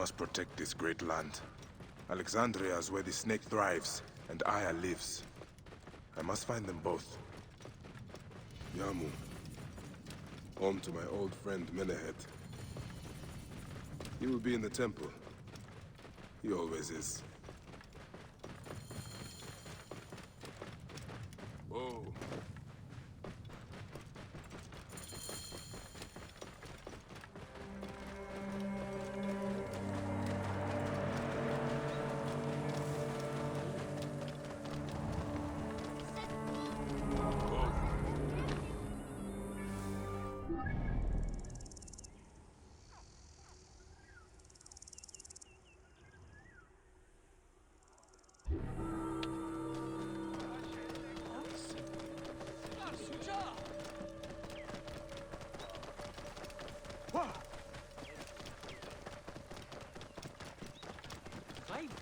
must protect this great land. Alexandria is where the snake thrives, and Aya lives. I must find them both. Yamu. Home to my old friend Menehet. He will be in the temple. He always is. Whoa.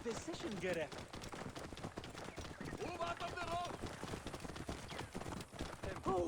Decision göre. Oh.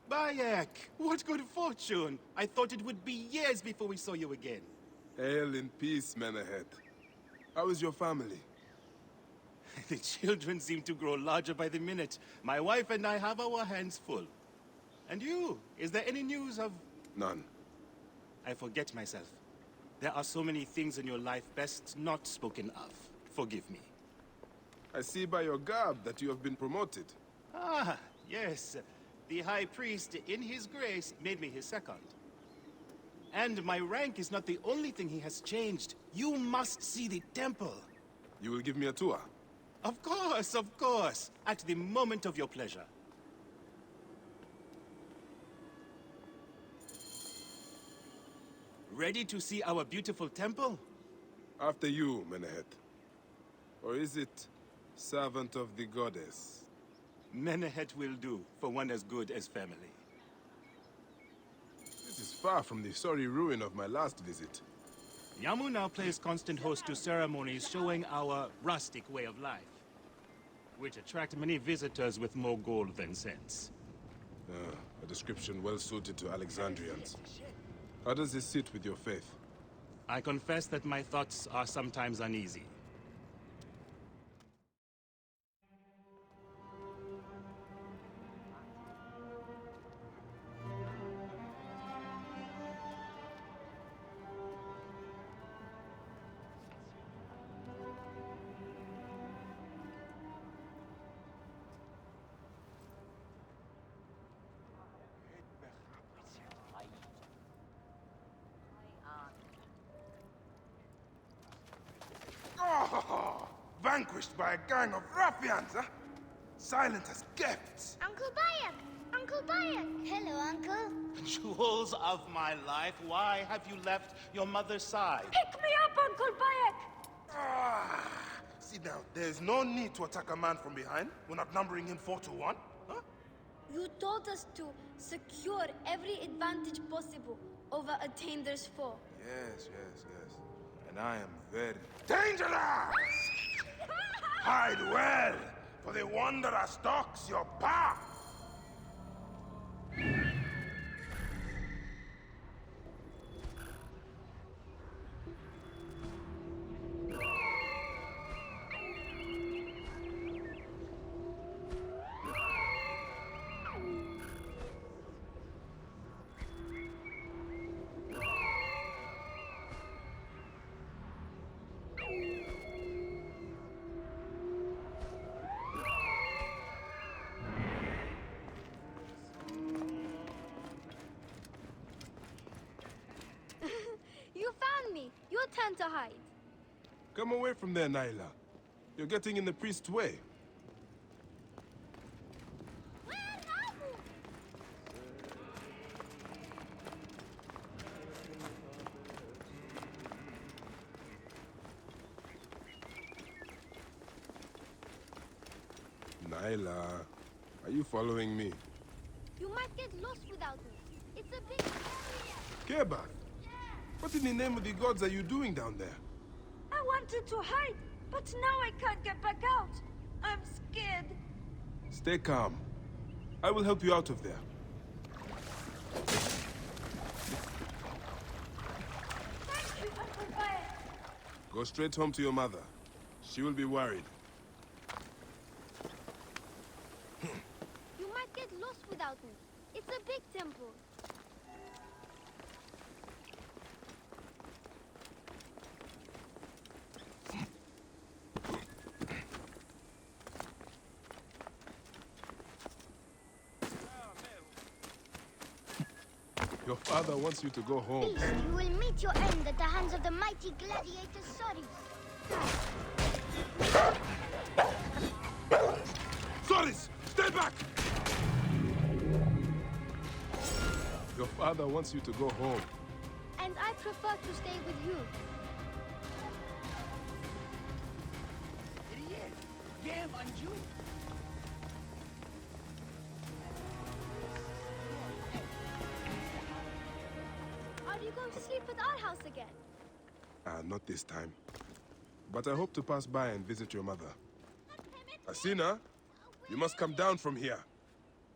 Bayek! What good fortune! I thought it would be years before we saw you again. Hail in peace, Menehet. How is your family? The children seem to grow larger by the minute. My wife and I have our hands full. And you? Is there any news of... None. I forget myself. There are so many things in your life best not spoken of. Forgive me. I see by your garb that you have been promoted. Ah, yes. The High Priest, in his grace, made me his second. And my rank is not the only thing he has changed. You must see the temple. You will give me a tour? Of course. At the moment of your pleasure. Ready to see our beautiful temple? After you, Menehet. Or is it servant of the goddess? Menehet will do, for one as good as family. This is far from the sorry ruin of my last visit. Yamu now plays constant host to ceremonies showing our rustic way of life, which attract many visitors with more gold than sense. A description well suited to Alexandrians. How does this sit with your faith? I confess that my thoughts are sometimes uneasy. Oh, vanquished by a gang of ruffians, huh? Silent as gifts. Uncle Bayek! Uncle Bayek! Hello, Uncle. Jewels of my life, why have you left your mother's side? Pick me up, Uncle Bayek! Ah, See now, there's no need to attack a man from behind. We're not numbering him 4 to 1. Huh? You told us to secure every advantage possible over Attainer's foe. Yes. And I am very dangerous! Hide well, for the wanderer stalks your path! You found me. Your turn to hide. Come away from there, Nyla. You're getting in the priest's way. Where Yamu? Nyla, are you following me? You might get lost without me. It's a big area. Kebath, what in the name of the gods are you doing down there? I wanted to hide, but now I can't get back out. I'm scared. Stay calm. I will help you out of there. Thank you, Uncle Fire. Go straight home to your mother. She will be worried. You might get lost without me. It's a big temple. Your father wants you to go home. Beast, you will meet your end at the hands of the mighty gladiator Soris. Soris, stay back! Your father wants you to go home. And I prefer to stay with you. Are you going to sleep at our house again? Not this time. But I hope to pass by and visit your mother. Asina, you must come down from here.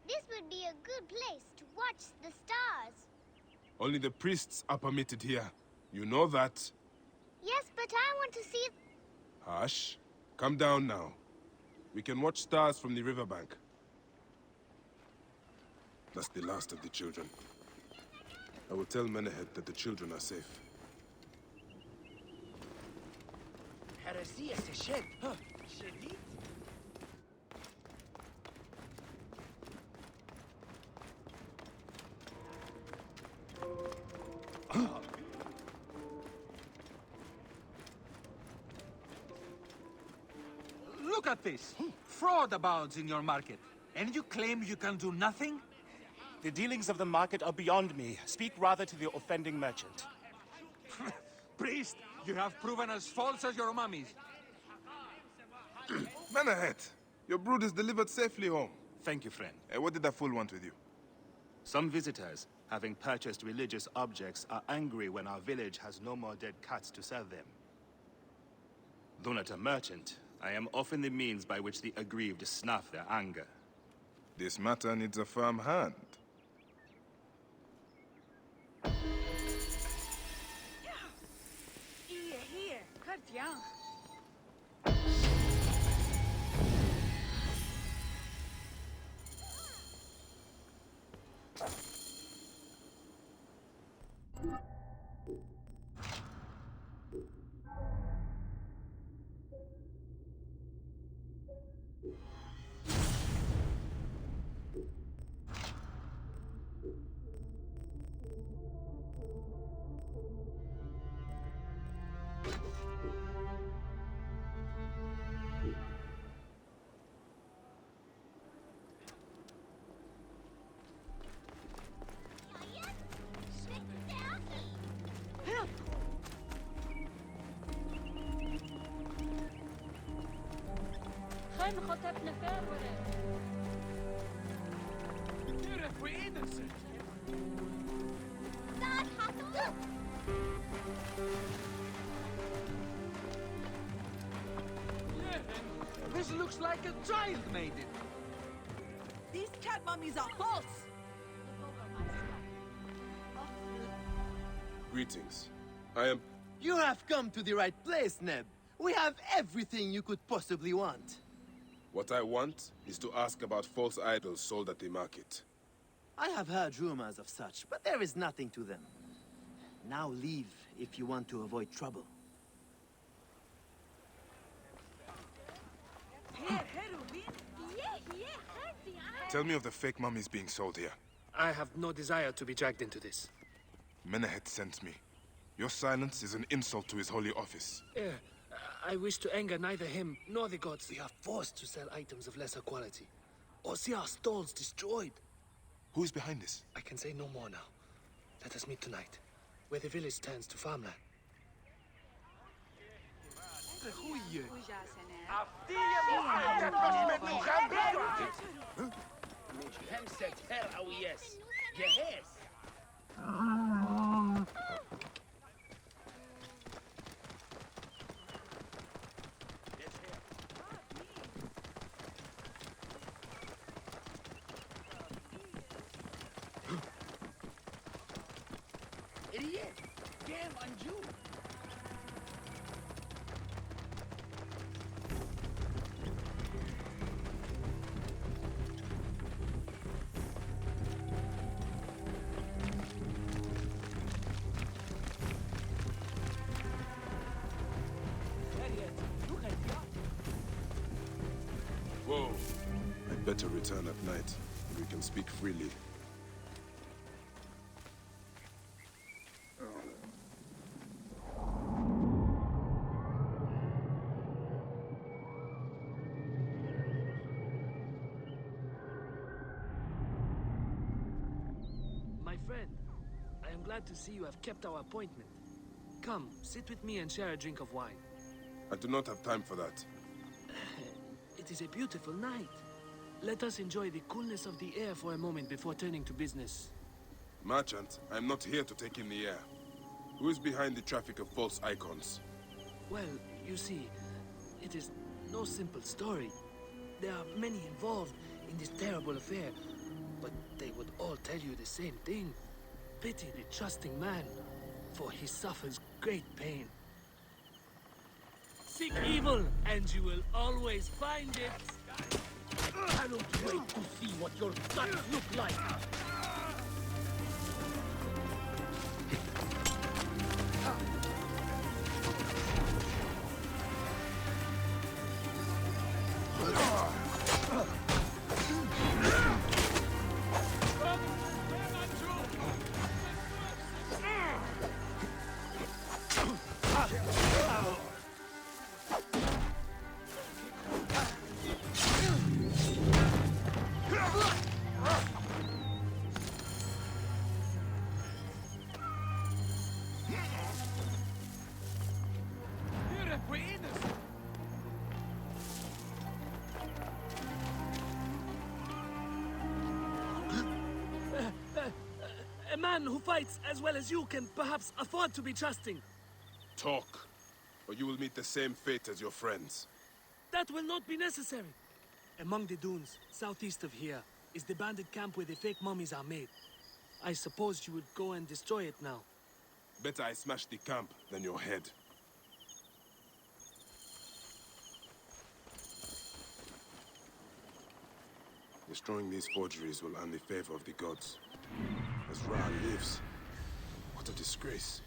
This would be a good place to watch the stars. Only the priests are permitted here. You know that. Yes, but I want to see... Hush. Come down now. We can watch stars from the riverbank. That's the last of the children. I will tell Menehet that the children are safe. هرسية الشد شديد. Look at this. Fraud abounds in your market. And you claim you can do nothing? The dealings of the market are beyond me. Speak rather to the offending merchant. Priest, you have proven as false as your mummies. Menehet, your brood is delivered safely home. Thank you, friend. What did that fool want with you? Some visitors, having purchased religious objects, are angry when our village has no more dead cats to sell them. Though not a merchant, I am often the means by which the aggrieved snuff their anger. This matter needs a firm hand. Here, Cartier. This looks like a child made it. These cat mummies are false! Greetings. I am... You have come to the right place, Neb. We have everything you could possibly want. What I want is to ask about false idols sold at the market. I have heard rumors of such, but there is nothing to them. Now leave if you want to avoid trouble. Tell me of the fake mummies being sold here. I have no desire to be dragged into this. Menehet sent me. Your silence is an insult to his holy office. I wish to anger neither him nor the gods. We are forced to sell items of lesser quality, or see our stalls destroyed. Who is behind this? I can say no more now. Let us meet tonight, where the village turns to farmland. Whoa. I'd better return at night. We can speak freely. My friend, I am glad to see you have kept our appointment. Come, sit with me and share a drink of wine. I do not have time for that. It is a beautiful night. Let us enjoy the coolness of the air for a moment before turning to business. Merchant, I am not here to take in the air. Who is behind the traffic of false icons? Well, you see, it is no simple story. There are many involved in this terrible affair, but they would all tell you the same thing. Pity the trusting man, for he suffers great pain. Seek evil, and you will always find it. Cannot wait to see what your guts look like. A man who fights as well as you can perhaps afford to be trusting. Talk, or you will meet the same fate as your friends. That will not be necessary. Among the dunes, southeast of here, is the bandit camp where the fake mummies are made. I suppose you would go and destroy it now. Better I smash the camp than your head. Destroying these forgeries will earn the favor of the gods. As Ra lives, what a disgrace.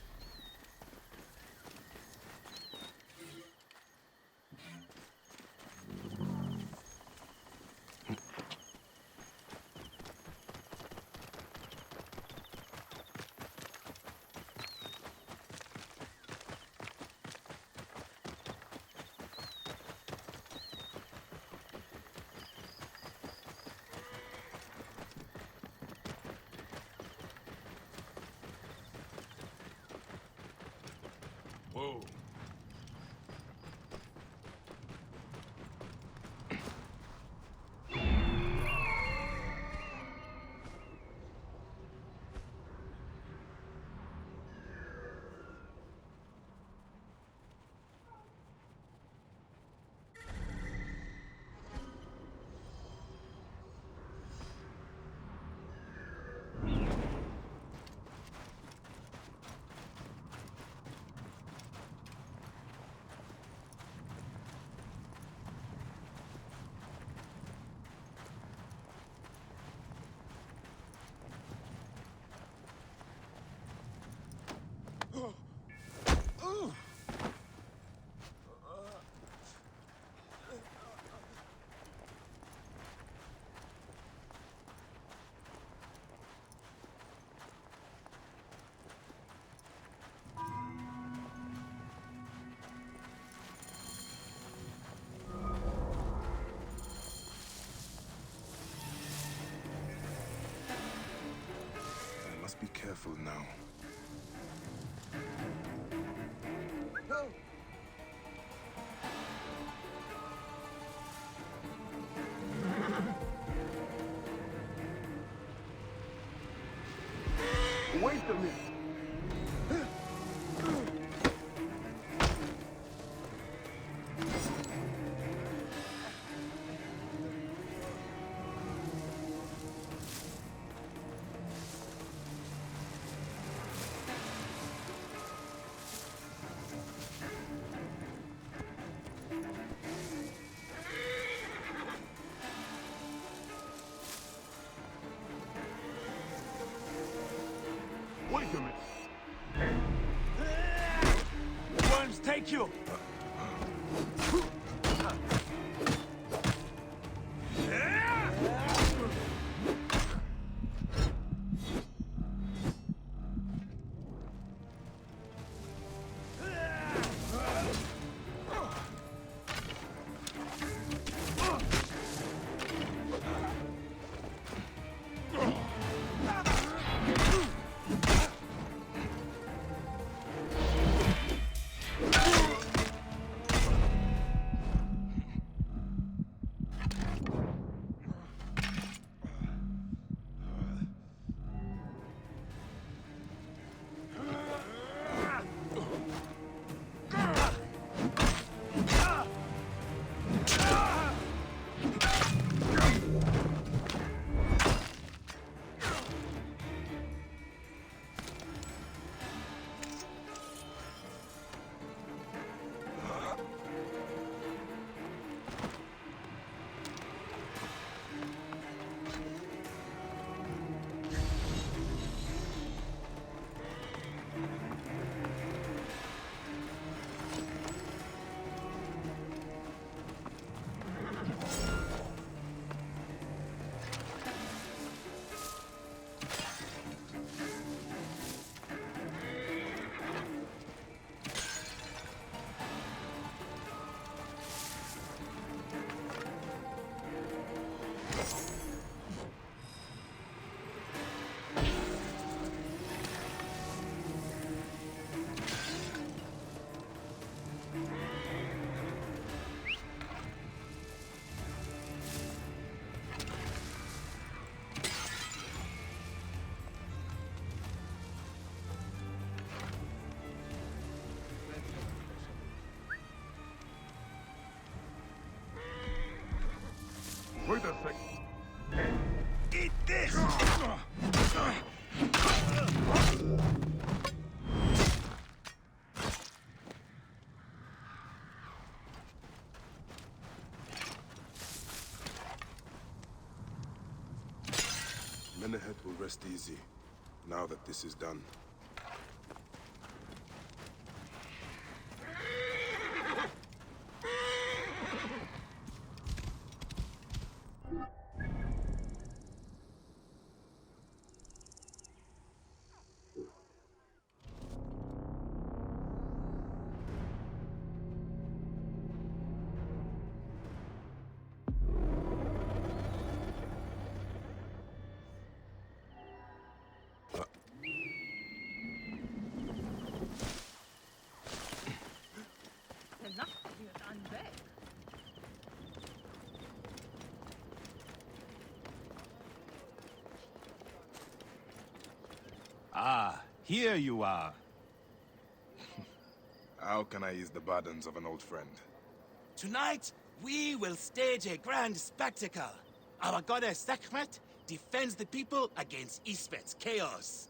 Whoa. be careful now. Wait a minute. Wait a minute. Worms take you! Wait a sec. Eat this! Menehet will rest easy, now that this is done. Ah, here you are. How can I ease the burdens of an old friend? Tonight, we will stage a grand spectacle. Our goddess Sekhmet defends the people against Ispet's chaos.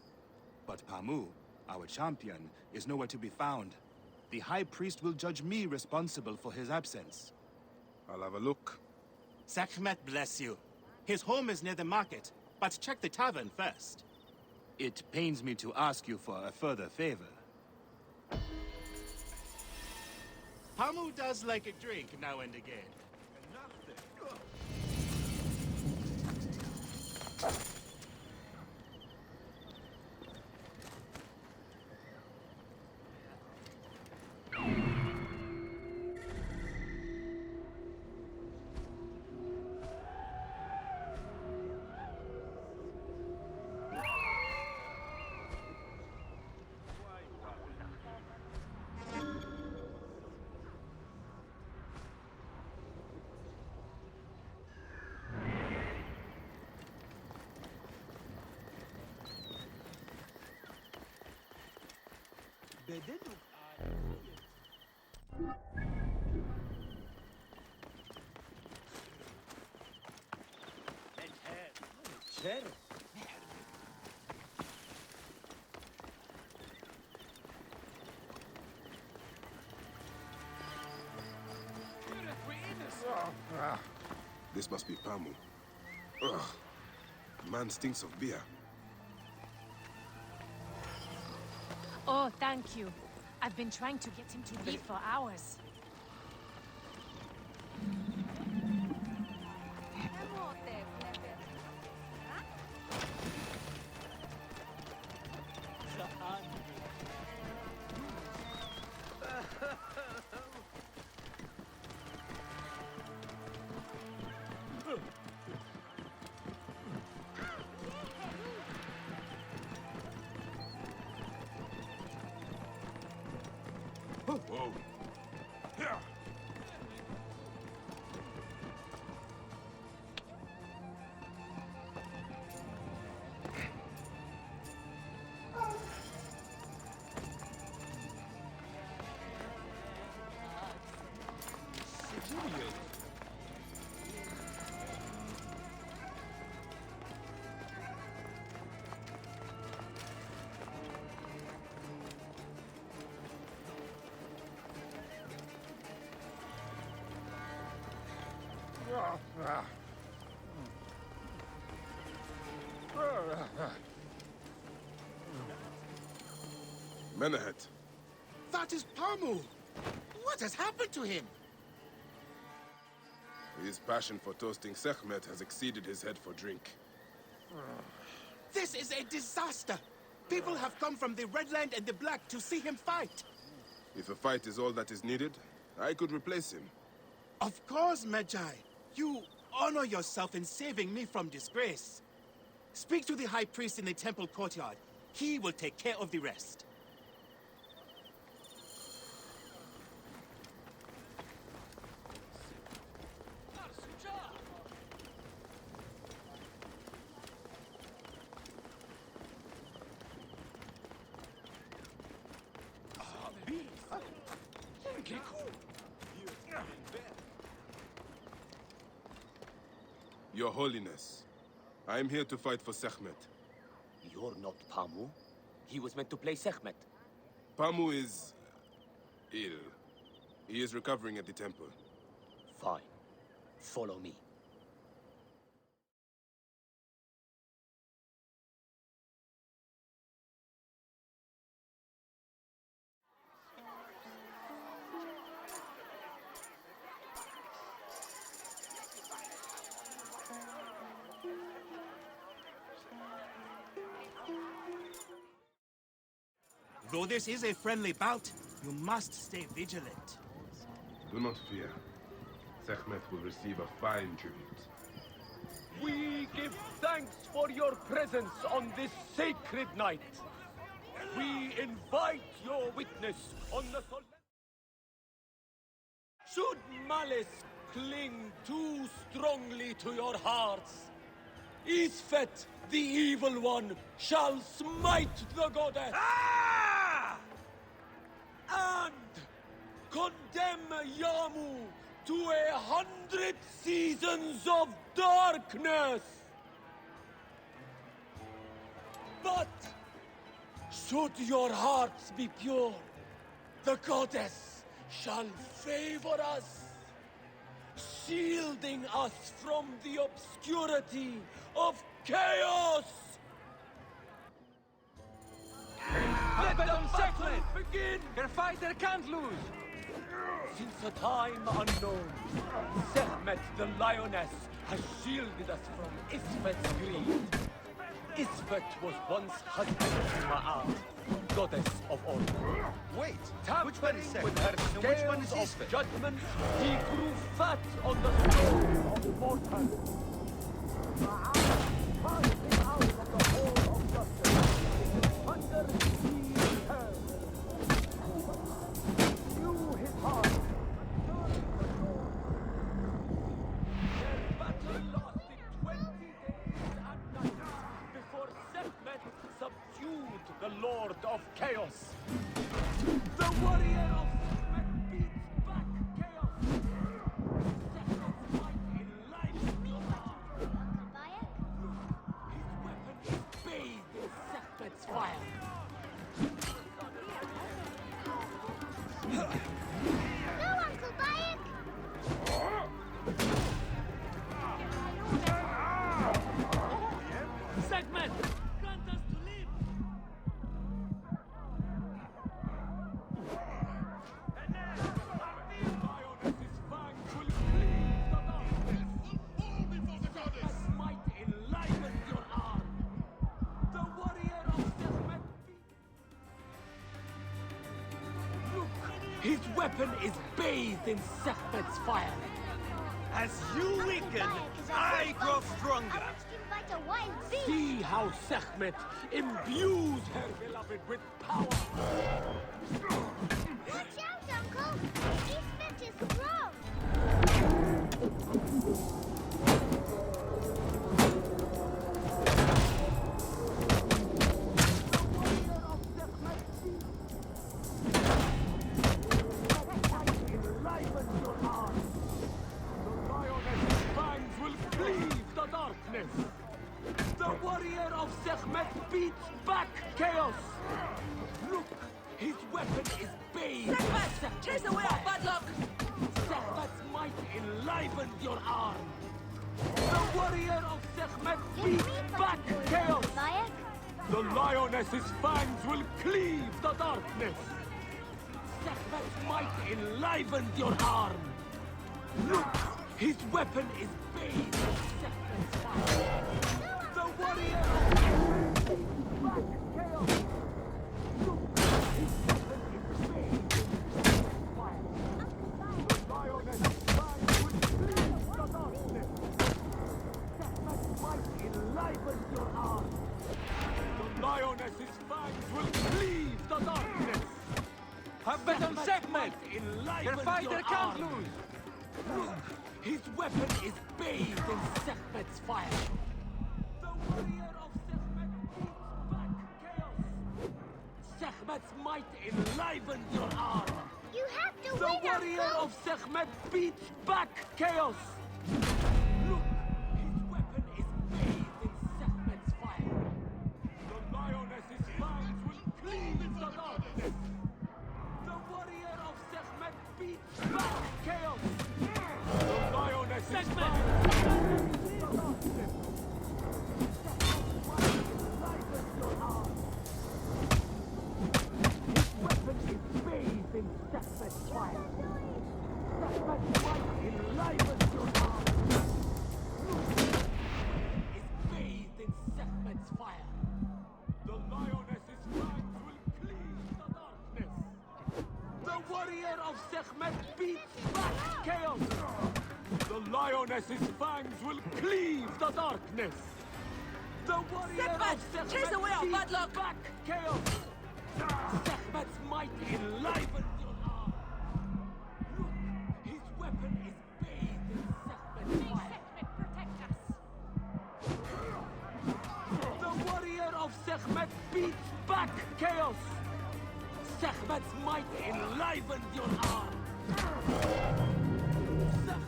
But Pamu, our champion, is nowhere to be found. The High Priest will judge me responsible for his absence. I'll have a look. Sekhmet bless you. His home is near the market, but check the tavern first. It pains me to ask you for a further favor. Pamu does like a drink now and again. This must be Pamu. Ugh. The man stinks of beer. Oh, thank you. I've been trying to get him to leave for hours. Whoa. Yeah. Menahet. That is Pamu! What has happened to him? His passion for toasting Sekhmet has exceeded his head for drink. This is a disaster! People have come from the Red Land and the Black to see him fight. If a fight is all that is needed, I could replace him. Of course, Magi. You honor yourself in saving me from disgrace. Speak to the High Priest in the temple courtyard. He will take care of the rest. Your Holiness, I am here to fight for Sekhmet. You're not Pamu. He was meant to play Sekhmet. Pamu is ill. He is recovering at the temple. Fine. Follow me. Though this is a friendly bout, you must stay vigilant. Do not fear. Sekhmet will receive a fine tribute. We give thanks for your presence on this sacred night. We invite your witness on the Should malice cling too strongly to your hearts, Isfet, the evil one, shall smite the goddess. And condemn Yamu to 100 seasons of darkness. But should your hearts be pure, the goddess shall favor us, shielding us from the obscurity of chaos. Let them Sekhmet begin! Their fighter can't lose! Since a time unknown, Sekhmet the Lioness has shielded us from Isfet's greed. Isfet was once husband to Ma'at, goddess of order. Wait, Tampering with her and which one is scales Isfet? of judgment, he grew fat on the throne of mortals. Ma'at cast him out of the hall of justice. Under the term, knew his heart. Their battle lasted 20 days and nights before Sekhmet subdued the Lord of Chaos. The warrior of Sekhmet beats back chaos. Sekhmet's might enlivens your arm. Uncle Bayek? His weapon is bathed in Sekhmet's fire. Go, Uncle Bayek! Sekhmet! Grant us to live! Lioness's fangs will cleave the darkness. Sekhmet's might enlivens your arm. The warrior of Sekhmet Look, his weapon is bathed in Sekhmet's fire. As you weaken, I grow stronger. I watched him fight a wild beast. See how Sekhmet imbues her beloved with power. Watch out, Uncle! Ismet is strong. Enlivens your arm. The lioness's fangs will cleave the darkness. The warrior of Sekhmet beats back chaos. Look, his weapon is bathed in Sekhmet! Chase Sekhmet's away our fire. bad luck! Sekhmet's might enlivens your arm. The warrior of Sekhmet beats back chaos. Bayek? The lioness's fangs will cleave the darkness. Sekhmet's might enlivens your arm. Look, his weapon is bathed in Sekhmet's fire. The warrior of Sekhmet beats back chaos. Look, his weapon is bathed in Sekhmet's fire. The lioness's fangs will cleave the darkness. Sekhmet's might enlivens your arm. The lioness's fangs will cleave the darkness. Have better Sekhmet! Their fighter can't lose! Look, his weapon is bathed in Sekhmet's fire. The warrior of Sekhmet beats back chaos. Sekhmet's might enlivens your arm. You have to The win, warrior Uncle! of Sekhmet beats back chaos. Look, his weapon is bathed in Sekhmet's fire. The lioness's fangs will cleave the darkness. The warrior of Sekhmet beats back chaos. The lioness's fangs will cleave the darkness. Sekhmet's might enlivens your arm. His weapon is bathed in Sekhmet's fire. Sekhmet's might enlivens your arm. Is bathed in Sekhmet's fire. The lioness's fangs will cleave the darkness. The warrior of Sekhmet beats back chaos. The lioness's fangs will cleave the darkness. The warrior Sekhmet, of Sekhmet chase away our bad beats luck. back chaos. Sekhmet's might enlivens your arm. Look, his weapon is bathed in Sekhmet's fire. Sekhmet, protect us! The warrior of Sekhmet beats back chaos. Sekhmet's might enlivens your arm. Sekhmet.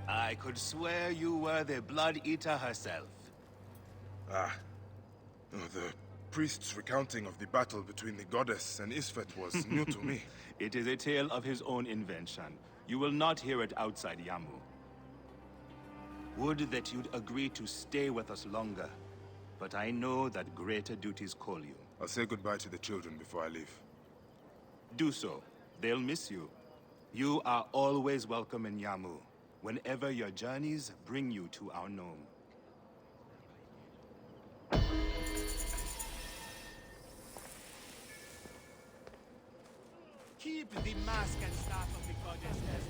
I could swear you were the Blood Eater herself. Ah. Oh, the priest's recounting of the battle between the goddess and Isfet was new to me. It is a tale of his own invention. You will not hear it outside Yamu. Would that you'd agree to stay with us longer. But I know that greater duties call you. I'll say goodbye to the children before I leave. Do so. They'll miss you. You are always welcome in Yamu, whenever your journeys bring you to our gnome. Keep the mask and staff of the goddess as